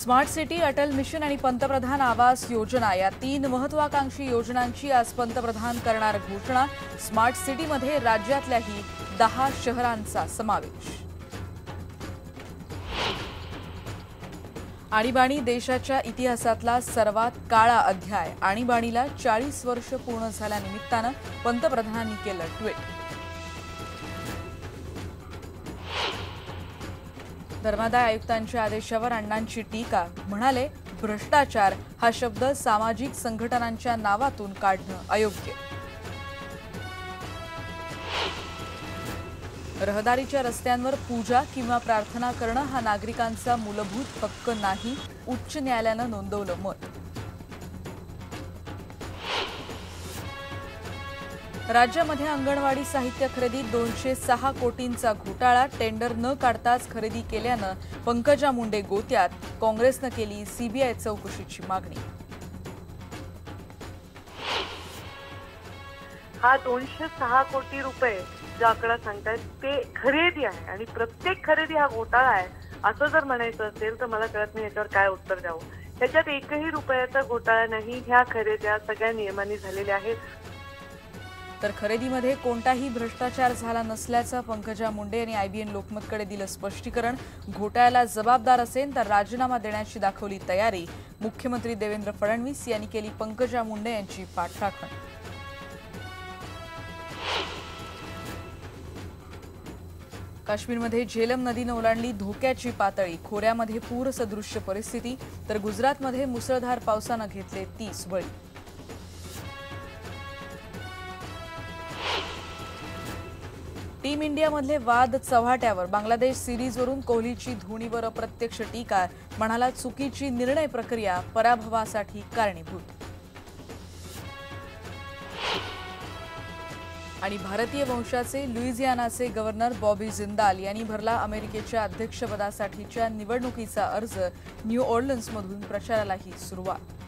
Smart city, Atal mission आणि पंतप्रधान आवास योजना या 3 महत्वाकांक्षी योजनांची आज पंतप्रधान करणार घोषणा। स्मार्ट सिटीमध्ये राज्यातल्याही 10 शहरांचा समावेश। आणीबाणी देशाच्या इतिहासातला सर्वात काळा अध्याय। आणीबाणीला 40 वर्ष पूर्ण झाल्यानिमित्तानं पंतप्रधानांनी केलं ट्विट। धर्मादाय आयुक्तांच्या आदेशावर अण्णांची टीका, म्हणाले भ्रष्टाचार हा शब्द सामाजिक संघटनांच्या नावातून काढणं अयोग्य। रहदारीच्या रस्त्यांवर पूजा किंवा प्रार्थना करणं हा नागरिकांचा मूलभूत हक्क नाही, उच्च न्यायालयानं नोंदवलं मत। राज्यामध्ये अंगणवाडी साहित्य खरेदीत 206 कोटींचा घोटाळा। टेंडर न काढताच खरेदी केल्यानं पंकजा मुंडे गोत्यात। काँग्रेसनं केली सीबीआय चौकशीची मागणी। हा 206 कोटी रुपये जो आकडा सांगतायत ते खरेदी आहे आणि प्रत्येक खरेदी हा घोटाळा आहे असं जर म्हणायचं असेल तर मला कळत नाही याच्यावर काय उत्तर द्यावं। त्याच्यात एकही रुपयाचा घोटाळा नाही। ह्या खरेद्या सगळ्या नियमांनी झालेल्या आहेत। तर खरेदीमध्ये कोणताही भ्रष्टाचार झाला नसल्याचं पंकजा मुंडे यांनी आयबीएन लोकमतकडे दिलं स्पष्टीकरण। घोटाळ्याला जबाबदार असेल तर राजीनामा देण्याची दाखवली तयारी। मुख्यमंत्री देवेंद्र फडणवीस यांनी केली पंकजा मुंडे यांची पाठराखण। काश्मीरमध्ये झेलम नदीनं ओलांडली धोक्याची पातळी। खोऱ्यामध्ये पूरसदृश्य परिस्थिती। तर गुजरातमध्ये मुसळधार पावसानं घेतले 30 बळी। टीम इंडियामधले वाद चव्हाट्यावर। बांगलादेश सिरीजवरून कोहलीची धोनीवर अप्रत्यक्ष टीका, म्हणाला चुकीची निर्णय प्रक्रिया पराभवासाठी कारणीभूत। आणि भारतीय वंशाचे लुइझियानाचे गव्हर्नर बॉबी जिंदाल यांनी भरला अमेरिकेच्या अध्यक्षपदासाठीच्या निवडणुकीचा अर्ज। न्यू ऑर्लिन्समधून प्रचारालाही सुरुवात।